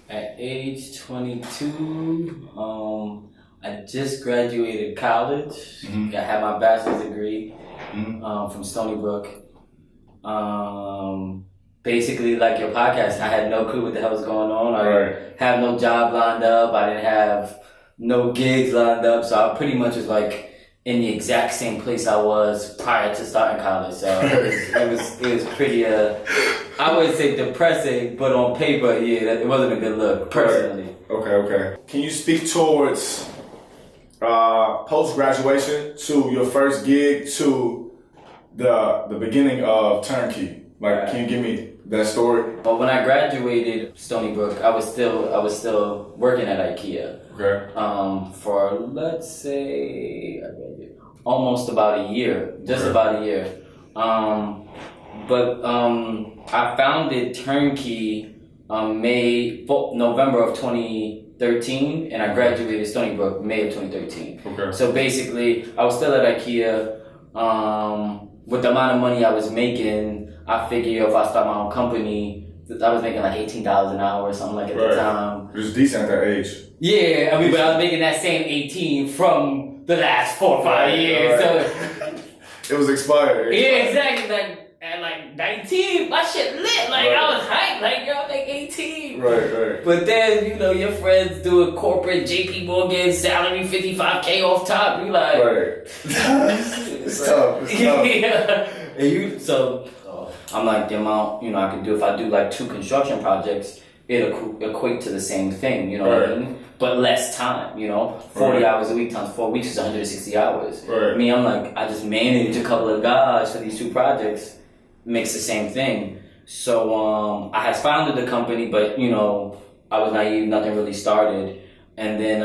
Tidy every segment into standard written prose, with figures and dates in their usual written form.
At age 22, I just graduated college. Mm-hmm. I had my bachelor's degree Mm-hmm. from Stony Brook. Basically, like your podcast, I had no clue what the hell was going on. I didn't have no job lined up. I didn't have no gigs lined up. So I pretty much was like in the exact same place I was prior to starting college. So it was pretty, I wouldn't say depressing, but on paper, yeah, it wasn't a good look, personally. Okay. Can you speak towards post-graduation to your first gig to the beginning of TurnKey? Like, can you give me that story? But when I graduated Stony Brook, I was still working at IKEA. Okay. For let's say almost about a year, about a year. But I founded TurnKey November of 2013, and I graduated Stony Brook May of 2013. Okay. So basically, I was still at IKEA. With the amount of money I was making, I figured if I start my own company, I was making like $18 an hour or something like at the time. It was decent at that age. Yeah, I mean, but I was making that same 18 from the last 4 or 5 years. So it was expired. Yeah, exactly. Like at like 19, my shit lit. Like I was hyped. Like y'all make 18. Right. But then your friends do a corporate JP Morgan salary 55K off top. You like it's tough. Yeah. And I'm like, the amount I could do if I do like 2 construction projects, it'll equate to the same thing, you know what I mean? But less time, 40 hours a week times 4 weeks is 160 hours. Right. Me, I'm like, I just managed a couple of guys for these 2 projects, makes the same thing. So I had founded the company, but I was naive, nothing really started. And then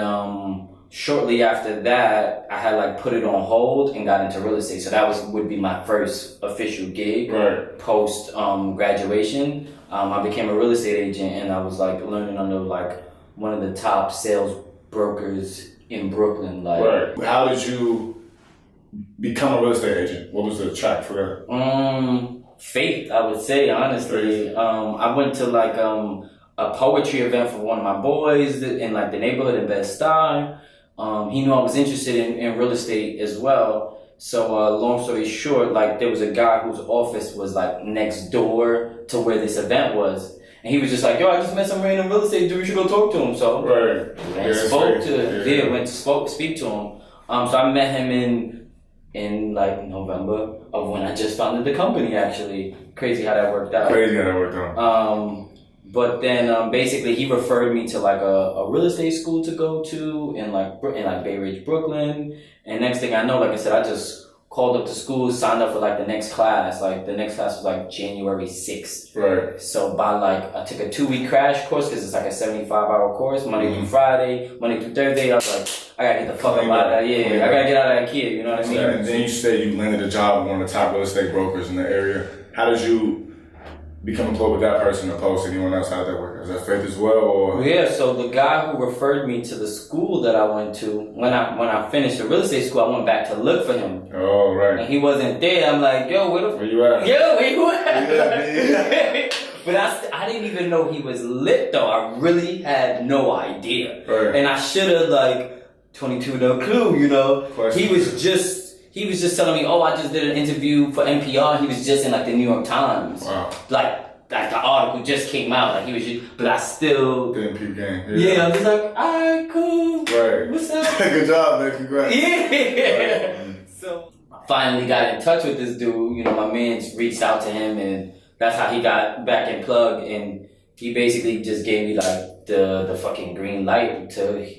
shortly after that, I had like put it on hold and got into real estate. So that would be my first official gig post graduation. I became a real estate agent, and I was like learning under like one of the top sales brokers in Brooklyn. Like, how did you become a real estate agent? What was the track for that? Faith, I would say, honestly. I went to like a poetry event for one of my boys in like the neighborhood in Bed-Stuy. He knew I was interested in real estate as well. So long story short, like there was a guy whose office was like next door to where this event was. And he was just like, yo, I just met some random real estate dude, you should go talk to him. So went to speak to him. So I met him in like November of when I just founded the company, actually. Crazy how that worked out. But then basically he referred me to like a real estate school to go to in Bay Ridge, Brooklyn. And next thing I know, like I said, I just called up to school, signed up for like the next class. Like the next class was like January 6th. Right. So I took a 2-week crash course because it's like a 75-hour course, Monday through Friday, Monday through Thursday. I was like, I gotta get the fuck out of that. Yeah, I gotta get out of IKEA. You know what I mean? And then you said you landed a job with one of the top real estate brokers in the area. How did you become employed with that person opposed to anyone else? How did that work? Is that faith as well? Or? Yeah, so the guy who referred me to the school that I went to, when I finished the real estate school, I went back to look for him. Oh, right. And he wasn't there. I'm like, yo, where you at? Yo, where you at? But I didn't even know he was lit though. I really had no idea. Right. And I should have like 22, no clue, He was just telling me, oh, I just did an interview for NPR. He was just in like the New York Times. Wow. Like the article just came out. Like he was just, but I still didn't peep game. Yeah, I was like, alright, cool. Right. What's up? Good job, man. Congrats. Yeah. Right. So I finally got in touch with this dude. My man's reached out to him, and that's how he got back in plug. And he basically just gave me like the fucking green light to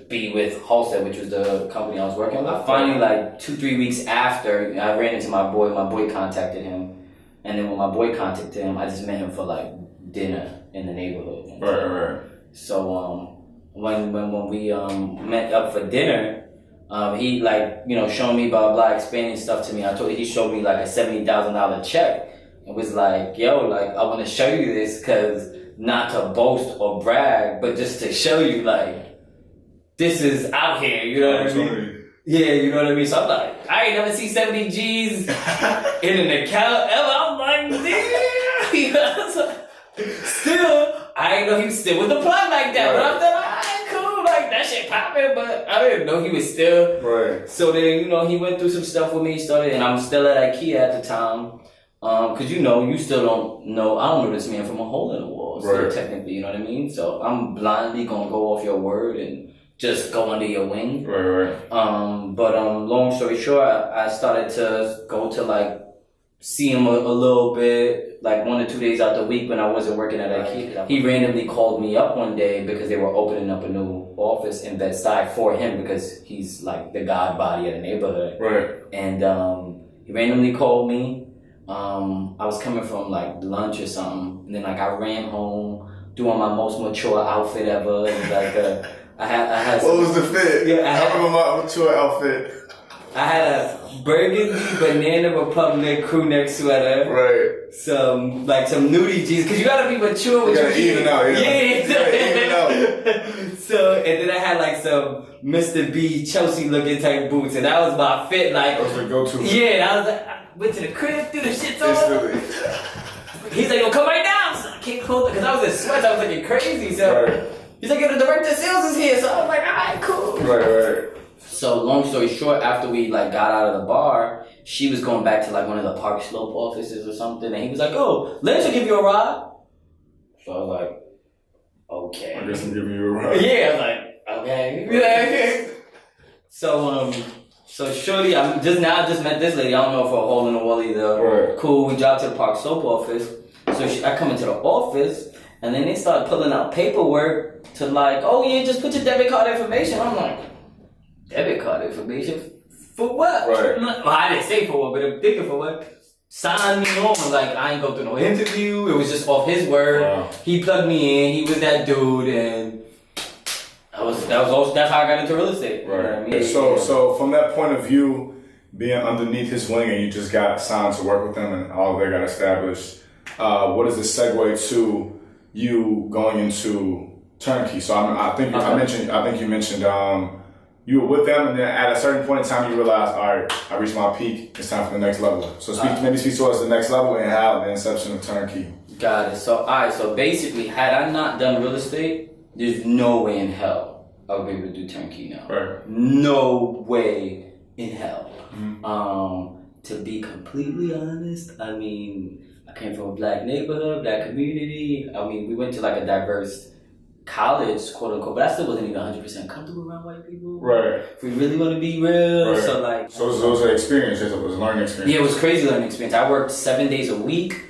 be with Halstead, which was the company I was working with. Finally, like 2-3 weeks after, I ran into my boy. My boy contacted him. And then when my boy contacted him, I just met him for like dinner in the neighborhood. Right. So when we met up for dinner, he showing me blah blah explaining stuff to me. He showed me like a $70,000 check. It was like, yo, like I want to show you this because not to boast or brag, but just to show you like this is out here. You know what I mean? Yeah, you know what I mean? So I'm like, I ain't never seen 70 G's in an account ever. I'm like, damn. Still, I didn't know he was still with the plug like that. But I'm still like, alright, cool, like that shit popping. But I didn't know he was still. Right. So then, he went through some stuff with me, started, and I'm still at IKEA at the time. Cause you still don't know, I don't know this man from a hole in the wall, so technically, you know what I mean? So I'm blindly gonna go off your word and just go under your wing. Right. But long story short, I started to go to like, see him a little bit, like 1 or 2 days out the week when I wasn't working at IKEA. He randomly called me up one day because they were opening up a new office in Bed-Stuy for him because he's like the god body of the neighborhood. Right. And he randomly called me. I was coming from like lunch or something, and then like I ran home doing my most mature outfit ever. And like I had. What was the fit? Yeah, I remember my mature outfit. I had a burgundy Banana Republic crew neck sweater. Right. Some nudie jeans, cause you gotta be mature with your even out. Even out. So and then I had like some Mr. B Chelsea looking type boots, and that was my fit. Like that was the go-to. Yeah, I was like. Went to the crib, threw the shit on. He's like, yo, come right now. So I came closer because I was in sweats. I was looking crazy. So he's like, yo, the director of sales is here. So I was like, all right, cool. Right. So long story short, after we like got out of the bar, she was going back to like one of the Park Slope offices or something, and he was like, oh, Lynn should give you a ride. So I was like, okay. I guess I'm giving you a ride. Yeah, I was like, okay. So surely I just met this lady. I don't know if her hole in the wall either. Right. Cool. We dropped to the Park Soap office. So I come into the office, and then they start pulling out paperwork to like, oh yeah, just put your debit card information. I'm like, debit card information for what? Right. Well, I didn't say for what, but I'm thinking for what. Sign me on. Like I ain't go through no interview. It was just off his word. Wow. He plugged me in. He was that dude, and. That's how I got into real estate. Right. You know what I mean? So from that point of view, being underneath his wing and you just got signed to work with him and all they got established, what is the segue to you going into TurnKey? So I think you mentioned you were with them, and then at a certain point in time you realized, all right, I reached my peak. It's time for the next level. So maybe speak to us the next level and how the inception of TurnKey. Got it. So all right. So basically, had I not done real estate, there's no way in hell I would be able to do TurnKey now. Right. No way in hell. Mm-hmm. To be completely honest, I mean, I came from a black neighborhood, black community. I mean, we went to like a diverse college, quote unquote, but I still wasn't even 100% comfortable around white people. Right. If we really want to be real. Right. So those are experiences. It was a learning experience. Yeah, it was crazy learning experience. I worked 7 days a week.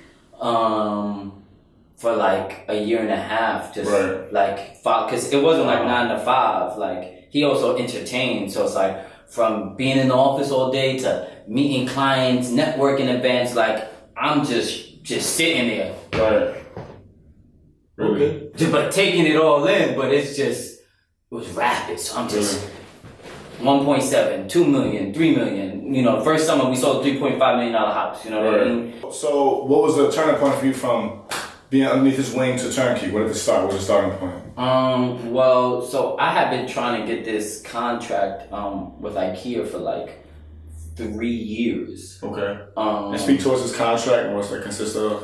For like a year and a half, just like because it wasn't like 9 to 5. Like he also entertained, so it's like from being in the office all day to meeting clients, networking events. Like I'm just sitting there, right? Really? But taking it all in. But it was rapid. So I'm just 1.7, 2 million, 3 million. The first summer we sold a $3.5 million house. You know what I mean? So what was the turning point for you from being underneath his wing to TurnKey? What did it start? What was the starting point? Well, so I had been trying to get this contract with IKEA for like 3 years. Okay. And speak towards this contract and what's that consist of?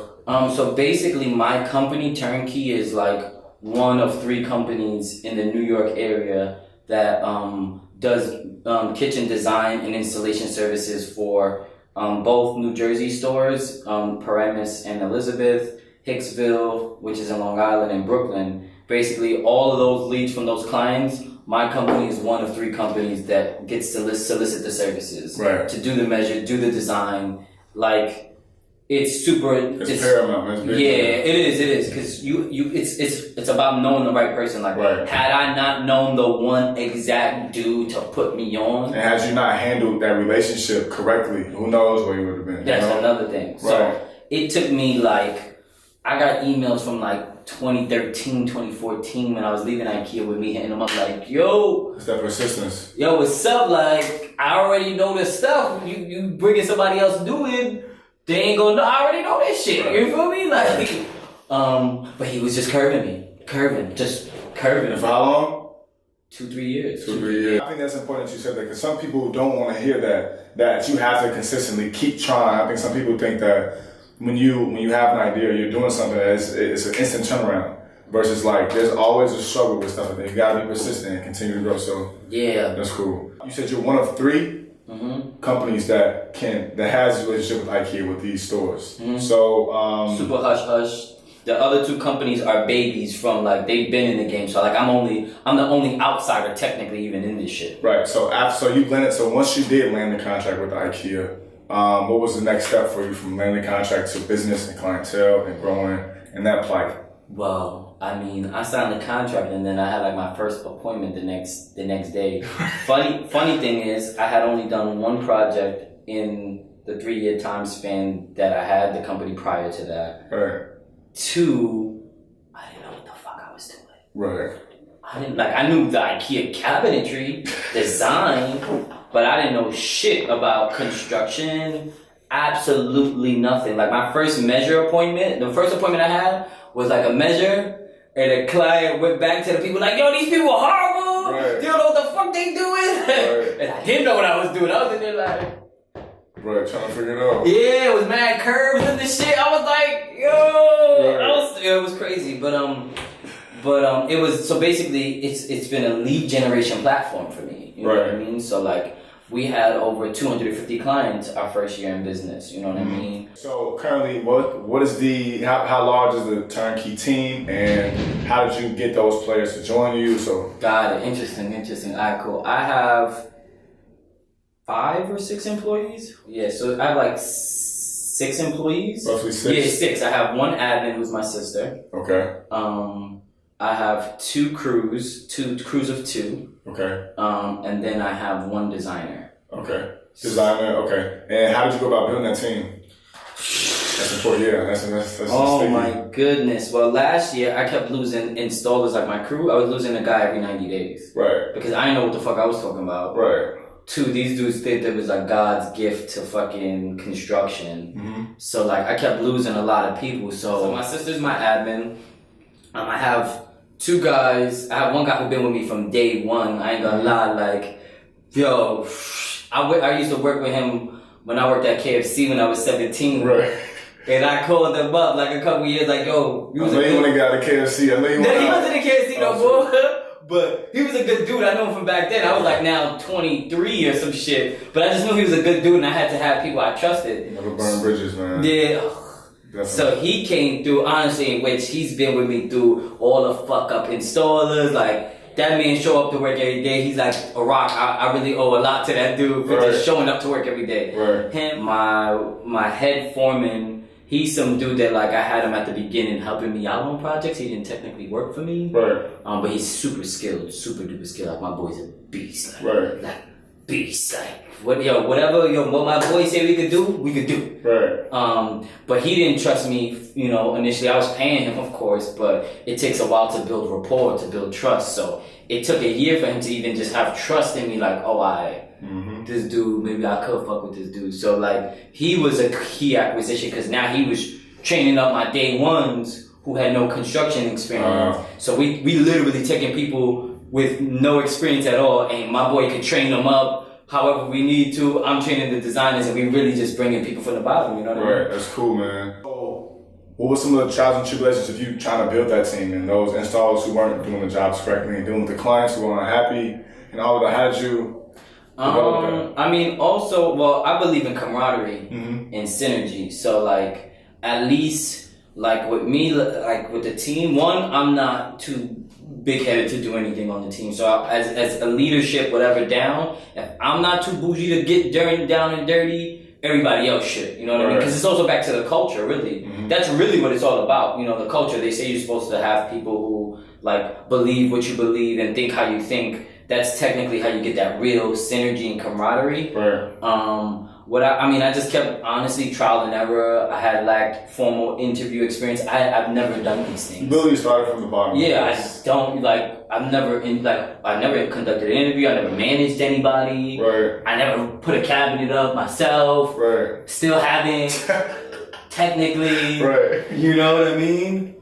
So basically my company, TurnKey, is like one of 3 companies in the New York area that does kitchen design and installation services for both New Jersey stores, Paramus and Elizabeth, Hicksville, which is in Long Island, and Brooklyn. Basically, all of those leads from those clients, my company is one of 3 companies that gets to solicit the services. Right. To do the measure, do the design. Like, it's super... It's paramount. It's big. Yeah, it is. Because it's about knowing the right person. Like, had I not known the one exact dude to put me on... And had you not handled that relationship correctly, who knows where you would have been. That's another thing. Right. So, it took me like... I got emails from like 2013, 2014 when I was leaving IKEA with me hitting them up like, yo. It's that persistence. Yo, what's up? Like, I already know this stuff. You bringing somebody else doing, they ain't gonna know. I already know this shit. Right. You feel me? Like, but he was just curving me. Just curving. And for how long? 2-3 years. 2-3 years. I think that's important you said that because some people don't want to hear that you have to consistently keep trying. I think some people think that when you have an idea, you're doing something, it's an instant turnaround. versus like there's always a struggle with stuff like that. You gotta be persistent and continue to grow. So Yeah. that's cool. You said you're one of 3 companies that has a relationship with IKEA with these stores. So Super Hush Hush. The other 2 companies are babies from like they've been in the game. So like I'm the only outsider technically even in this shit. right. So you landed. So once you did land the contract with IKEA, what was the next step for you from landing the contract to business and clientele and growing and that plight? Well, I mean, I signed the contract and then I had like my first appointment the next day. Funny thing is, I had only done 1 project in the 3-year time span that I had the company prior to that. Right. 2, I didn't know what the fuck I was doing. Right. I knew the IKEA cabinetry design, but I didn't know shit about construction. Absolutely nothing. Like my first measure appointment, the first appointment I had was like a measure, and the client went back to the people like, yo, these people are horrible. Right. You don't know what the fuck they doing. Right. And I didn't know what I was doing. I was in there like, Right, trying to figure it out. yeah, it was mad curves and this shit. I was like, yo, Right. it was crazy. But it was, so basically it's been a lead generation platform for me. You know what I mean? So like we had over 250 clients our first year in business. You know what I mean? So currently, what is how large is the turnkey team, and how did you get those players to join you? So Got it. Interesting. All right, cool. I have 5 or 6 employees. Yeah, so I have like 6 employees. roughly 6? Yeah, 6. I have 1 admin who's my sister. Okay. I have 2 crews of 2. Okay. And then I have 1 designer. Okay. Designer, okay. And how did you go about building that team? That's important, yeah. That's Oh sticky. my goodness. Well, last year I kept losing installers like my crew. I was losing a guy every 90 days. Right. Because I didn't know what the fuck I was talking about. Right. 2, these dudes think that was like God's gift to fucking construction. So like I kept losing a lot of people. So my sister's my admin. I have 2 guys. I have 1 guy who been with me from day 1. I ain't gonna lie, like, yo, I used to work with him when I worked at KFC when I was 17. Right. And I called him up like a couple years, like, yo, I know you want to get out of KFC. I know you want he wasn't in KFC no Oh, more. But he was a good dude. I know him from back then. I was like now 23 or some shit. But I just knew he was a good dude and I had to have people I trusted. Never burn bridges, man. Yeah. Definitely. So he came through, honestly, in which he's been with me through all the fuck up installers. Like, that man show up to work every day. He's like a rock. I really owe a lot to that dude for just showing up to work every day. Right. Him, my head foreman, he's some dude that like I had him at the beginning helping me out on projects. He didn't technically work for me. Right. But he's super skilled, super duper skilled. Like my boy's a beast. Like, Right. Like beast. Like what my boy said we could do. Right. But he didn't trust me, initially. I was paying him, of course, but it takes a while to build rapport, to build trust. So it took a year for him to even just have trust in me, like, this dude, maybe I could fuck with this dude. So like, he was a key acquisition because now he was training up my day ones who had no construction experience. So we literally taking people with no experience at all, and my boy could train them up however we need to. I'm training the designers, and we really just bringing people from the bottom, you know what I mean? Right, that's cool, man. So, what were some of the trials and tribulations of you trying to build that team and those installers who weren't doing the jobs correctly and dealing with the clients who were unhappy and all of that? How did you develop that? I mean, also, well, I believe in camaraderie and synergy. So, like, at least, like, with me, like, with the team, one, I'm not too big-headed to do anything on the team. So as a leadership, whatever, down, if I'm not too bougie to get down and dirty, everybody else should. You know what I mean? Because it's also back to the culture, really. That's really what it's all about. The culture. They say you're supposed to have people who, like, believe what you believe and think how you think. That's technically how you get that real synergy and camaraderie. Right. I just kept, honestly, trial and error. I had lacked formal interview experience. I've never done these things. You literally started from the bottom. Yeah, I never conducted an interview. I never managed anybody. Right. I never put a cabinet up myself. Right. Still haven't, technically. Right. You know what I mean?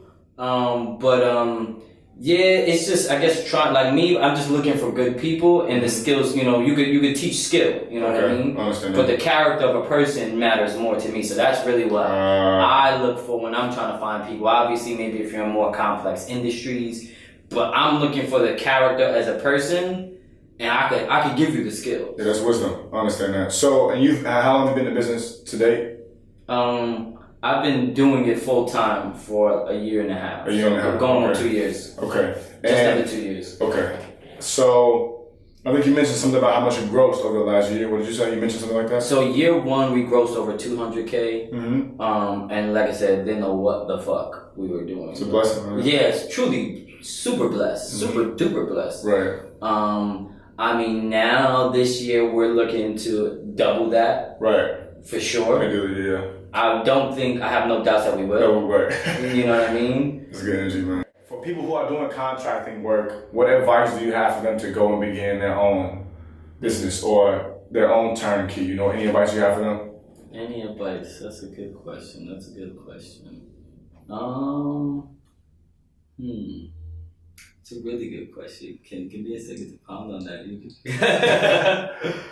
Yeah, it's just, I guess, like me, I'm just looking for good people and the skills, you know, you could teach skill, you know what I mean? I understand But that. the character of a person matters more to me. So that's really what I look for when I'm trying to find people. Obviously, maybe if you're in more complex industries, but I'm looking for the character as a person, and I could give you the skills. Yeah, that's wisdom. I understand that. So, and how long have you been in business to date? I've been doing it full time for a year and a half. A year and a half. Going on Okay. 2 years. Okay. Just under 2 years. Okay. So, I think you mentioned something about how much you grossed over the last year. What did you say? You mentioned something like that? So year one, we grossed over 200K. Mm-hmm. And like I said, didn't know what the fuck we were doing. It's a blessing, right? Yeah, it's truly super blessed. Super duper blessed. Right. I mean, now this year we're looking to double that. Right. For sure. Ideally, yeah. I have no doubts that we will. No, right. You know what I mean? It's good energy, man. For people who are doing contracting work, what advice do you have for them to go and begin their own business or their own turnkey? You know, any advice you have for them? Any advice? That's a good question. It's a really good question. Give me a second to pound on that.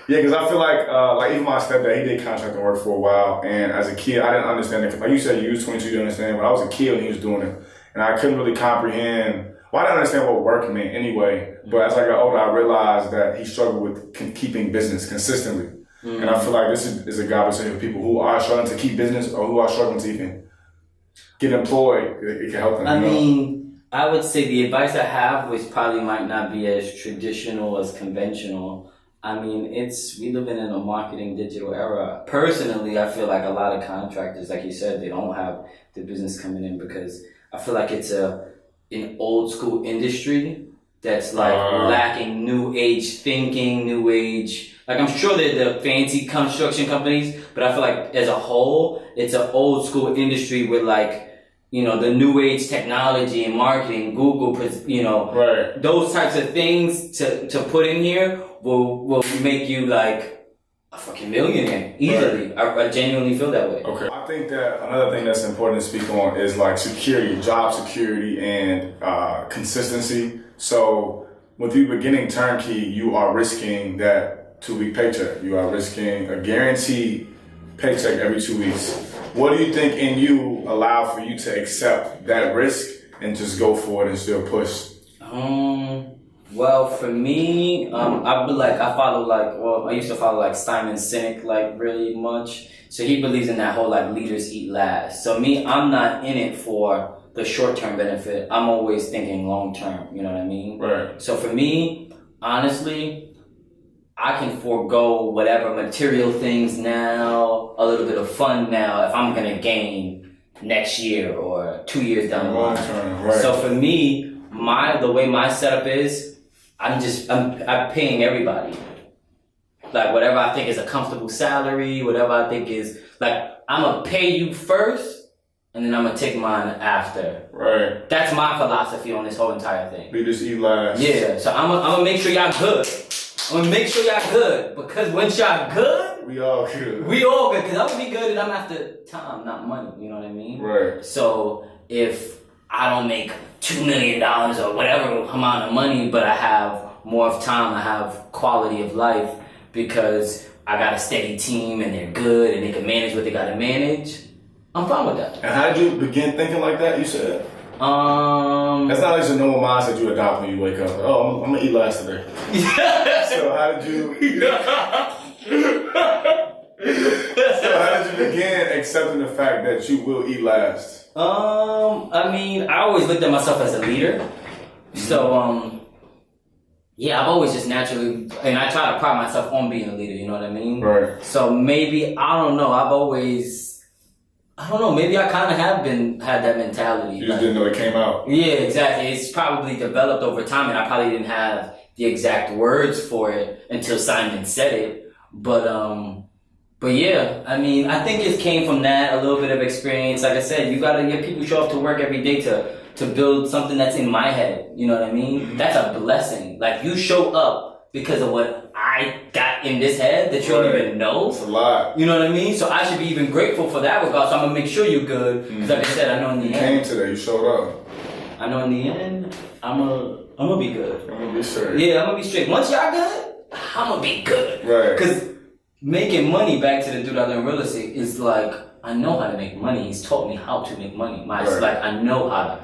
Yeah, because I feel like even my stepdad, he did contracting work for a while, and as a kid, I didn't understand it. Like you said, you was 22, you didn't understand, but I was a kid when he was doing it, and I couldn't really comprehend. Well, I didn't understand what work meant anyway, but as I got older, I realized that he struggled with keeping business consistently. Mm-hmm. And I feel like this is a God blessing for people who are struggling to keep business or who are struggling to even get employed. It can help them. I mean, I would say the advice I have, which probably might not be as traditional as conventional. I mean, we live in a marketing digital era. Personally, I feel like a lot of contractors, like you said, they don't have the business coming in because I feel like it's an old school industry that's like lacking new age thinking, new age. Like I'm sure they're the fancy construction companies, but I feel like as a whole, it's an old school industry with like, you know, the new age technology and marketing, Google, you know, right. Those types of things to put in here will make you like a fucking millionaire easily. Right. I genuinely feel that way. Okay. I think that another thing that's important to speak on is like security, job security and consistency. So with you beginning turnkey, you are risking that 2-week paycheck. You are risking a guaranteed paycheck every 2 weeks. What do you think in you allow for you to accept that risk and just go for it and still push? Well, for me, I used to follow like Simon Sinek like really much. So he believes in that whole like leaders eat last. So me, I'm not in it for the short-term benefit. I'm always thinking long-term, you know what I mean? Right. So for me, honestly, I can forego whatever material things now, a little bit of fun now, if I'm gonna gain next year or 2 years down the line. Right. So for me, the way my setup is, I'm paying everybody. Like whatever I think is a comfortable salary, whatever I think is like I'm gonna pay you first, and then I'm gonna take mine after. Right. That's my philosophy on this whole entire thing. Leaders eat last. Yeah. So I'm gonna make sure y'all good. I'm gonna make sure y'all good, because once y'all good, we all good. We all good, because I'm gonna be good and I'm after time, not money, you know what I mean? Right. So if I don't make $2 million or whatever amount of money, but I have more of time, I have quality of life because I got a steady team and they're good and they can manage what they gotta manage, I'm fine with that. And how did you begin thinking like that, you said? That's not like a normal mindset you adopt when you wake up. Like, oh, I'm gonna eat last today. So how did you begin accepting the fact that you will eat last? I mean, I always looked at myself as a leader. So, yeah, I've always just naturally, and I try to pride myself on being a leader, you know what I mean? Right. So maybe, I don't know, maybe I kind of had that mentality. You just didn't know it came out. Yeah, exactly. It's probably developed over time, and I probably didn't have the exact words for it until Simon said it. But yeah, I mean, I think it came from that, a little bit of experience. Like I said, you gotta get people show up to work every day to build something that's in my head. You know what I mean? Mm-hmm. That's a blessing. Like, you show up because of what I got in this head that you don't even know. It's a lot. You know what I mean? So I should be even grateful for that regard. So I'm gonna make sure you're good. Because like I said, I know in the end. You came today, you showed up. I know in the end, I'm gonna be good. I'm gonna be straight. Yeah, I'm gonna be straight. Once y'all good, I'm gonna be good. Right. Because making money, back to the dude I learned real estate, is like, I know how to make money. He's taught me how to make money. It's like, I know how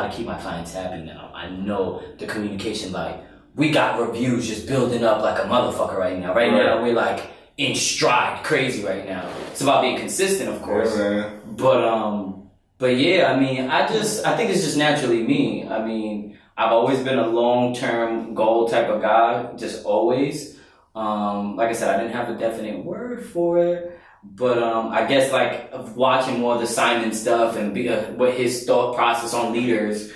to keep my clients happy now. I know the communication, like, we got reviews just building up like a motherfucker right now. Right now, we're like in stride, crazy right now. It's about being consistent, of course. Yeah, man. But yeah, I mean, I think it's just naturally me. I mean, I've always been a long-term goal type of guy, just always. Like I said, I didn't have a definite word for it, but I guess like watching more of the Simon stuff and what his thought process on leaders,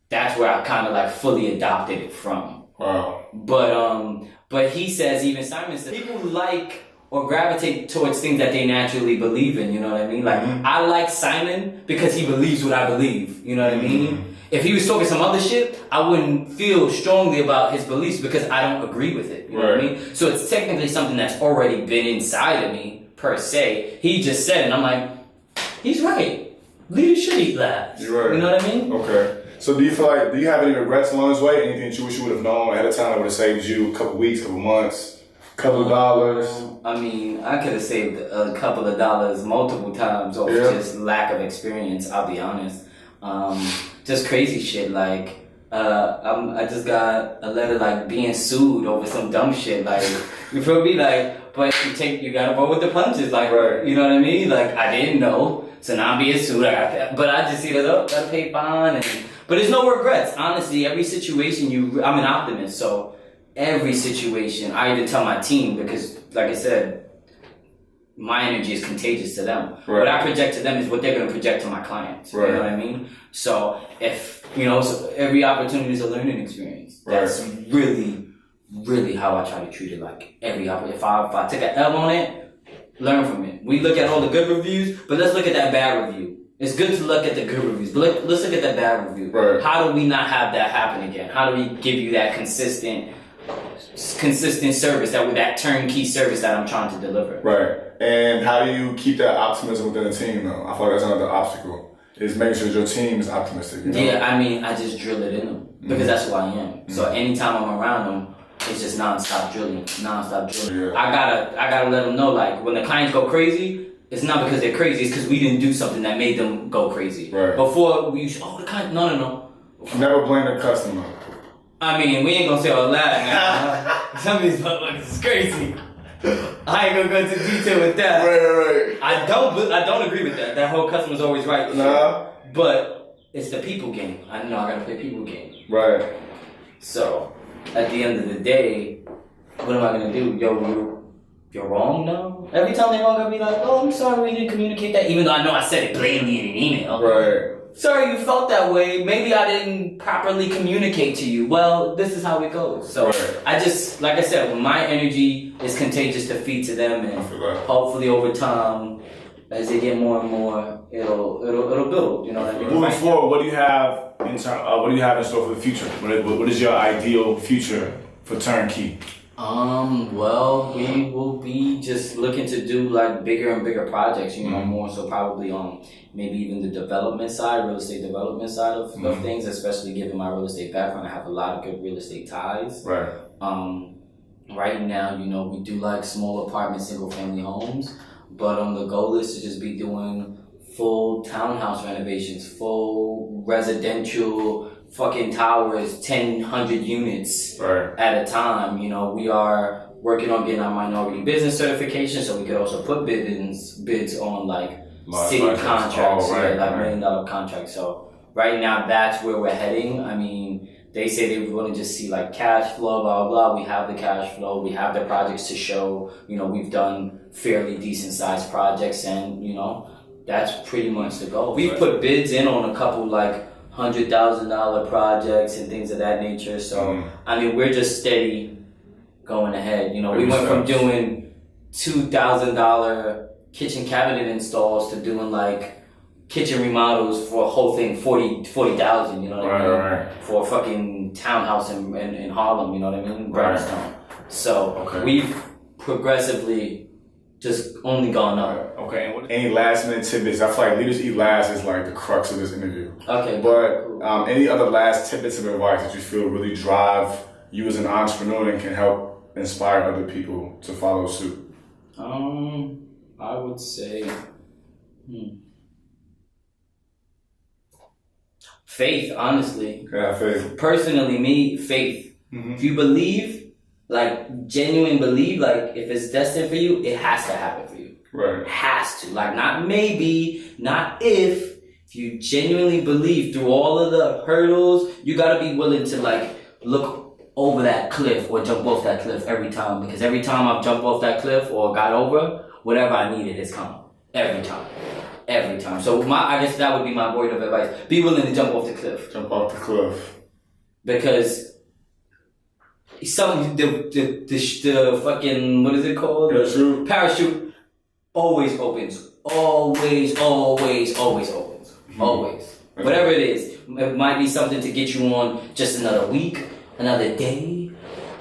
that's where I kind of like fully adopted it from. Wow. But he says, even Simon says, people like or gravitate towards things that they naturally believe in, you know what I mean? Like, I like Simon because he believes what I believe, you know what I mean? If he was talking some other shit, I wouldn't feel strongly about his beliefs because I don't agree with it, you know what I mean? So it's technically something that's already been inside of me, per se. He just said it, and I'm like, he's right. Leaders should eat last. You're right. You know what I mean? Okay. So do you have any regrets along this way? Anything that you wish you would have known ahead of time that would have saved you a couple weeks, couple months? Couple of dollars. I mean, I could have saved a couple of dollars multiple times off just lack of experience, I'll be honest. Just crazy shit, like, I just got a letter, like, being sued over some dumb shit, like, you feel me? Like, but you gotta roll with the punches, like, you know what I mean? Like, I didn't know, so now I'm being sued, but I just see that, gotta pay fine, but there's no regrets, honestly. Every situation I'm an optimist, so every situation, I even tell my team, because, like I said, my energy is contagious to them. What I project to them is what they're going to project to my clients. You know what I mean? So so every opportunity is a learning experience. That's really, really how I try to treat it. Like every opportunity. If I take an L on it, learn from it. We look at all the good reviews, but let's look at that bad review. It's good to look at the good reviews, but let's look at that bad review. How do we not have that happen again? How do we give you that consistent service, that turnkey service that I'm trying to deliver? Right. And how do you keep that optimism within the team, though? I feel like that's another obstacle, is making sure that your team is optimistic. You know? Yeah, I mean, I just drill it in them because that's who I am. So anytime I'm around them, it's just nonstop drilling. Yeah. I gotta let them know, like, when the clients go crazy, it's not because they're crazy, it's because we didn't do something that made them go crazy. Before we used the client, no. Never blame the customer. I mean, we ain't gonna say all that now. Some of these motherfuckers is crazy. I ain't gonna go into detail with that. Right. I don't agree with that. That whole customer's always right. Nah. But it's the people game. I know I gotta play people game. Right. So at the end of the day, what am I gonna do? You're wrong now? Every time they're wrong, I'll be like, oh, I'm sorry we didn't communicate that, even though I know I said it blatantly in an email. Right. Sorry you felt that way. Maybe I didn't properly communicate to you. Well, this is how it goes. So I just, like I said, my energy is contagious to feed to them, and hopefully over time, as they get more and more, it'll build. You know what I mean? Moving forward, what do you have in store for the future? What is your ideal future for Turnkey? Well, we will be just looking to do like bigger and bigger projects, more so probably on maybe even the development side, real estate development side of things, especially given my real estate background. I have a lot of good real estate ties. Right now, we do like small apartment, single family homes, but the goal is to just be doing full townhouse renovations, full residential fucking towers, 1,000 units at a time. We are working on getting our minority business certification, so we could also put bids on like city contracts, like $1 million contracts. So right now, that's where we're heading. I mean, they say they want to just see like cash flow, blah, blah, blah. We have the cash flow. We have the projects to show. We've done fairly decent sized projects, and that's pretty much the goal. We've put bids in on a couple like $100,000 projects and things of that nature. So I mean, we're just steady going ahead. We went from doing $2,000 kitchen cabinet installs to doing like kitchen remodels for a whole thing, 40,000. You know what I mean? For a fucking townhouse in Harlem. You know what I mean? Brownstone. So we've progressively just only gone up. Okay. And any last minute tidbits? I feel like leaders eat last is like the crux of this interview. Okay. But cool. any other last tidbits of advice that you feel really drive you as an entrepreneur and can help inspire other people to follow suit? I would say faith, honestly. Yeah, faith. Personally, faith. Mm-hmm. If you believe, like genuine believe, like if it's destined for you, it has to happen for you. Right. It has to. Like not maybe, not if. If you genuinely believe through all of the hurdles, you gotta be willing to like look over that cliff or jump off that cliff every time. Because every time I've jumped off that cliff or got over, whatever I needed has come. Every time. Every time. So I guess that would be my word of advice. Be willing to jump off the cliff. Jump off the cliff. Because the fucking, what is it called? Parachute always opens. Always opens. Mm-hmm. Always. Whatever it is. It might be something to get you on just another week, another day,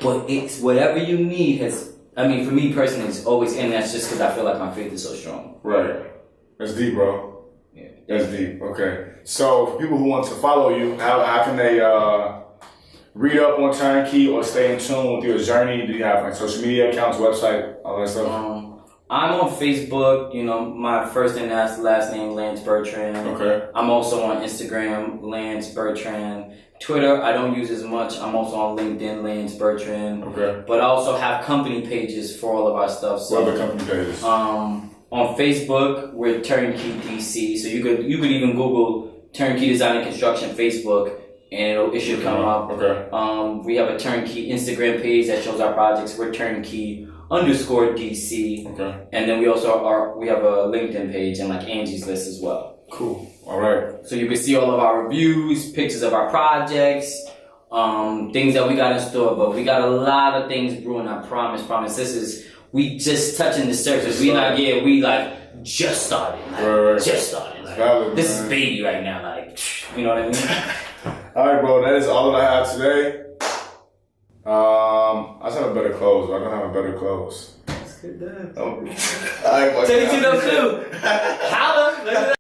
but it's whatever you need for me personally, it's always, and that's just because I feel like my faith is so strong. Right. That's deep, bro. Yeah. That's deep. Okay. So for people who want to follow you, how can they read up on TurnKey or stay in tune with your journey? Do you have like social media accounts, website, all that stuff? I'm on Facebook, my first and last name, Lance Bertrand. Okay. I'm also on Instagram, Lance Bertrand. Twitter, I don't use as much. I'm also on LinkedIn, Lance Bertrand. Okay. But I also have company pages for all of our stuff. So, what are the company pages? On Facebook, we're TurnKey DC. So you could even Google TurnKey Design Construction Facebook, and it should come up. Okay. We have a TurnKey Instagram page that shows our projects. We're TurnKey_DC. Okay. And then we also we have a LinkedIn page and like Angie's List as well. Cool. All right. So you can see all of our reviews, pictures of our projects, things that we got in store. But we got a lot of things brewing. I promise. We just touching the surface. We just started. Just started. Valid, this is baby right now. Like, you know what I mean? All right, bro. That is all that I have today. I just have a better clothes. I don't have a better clothes. That's good. All right, 32 no clue. Holla.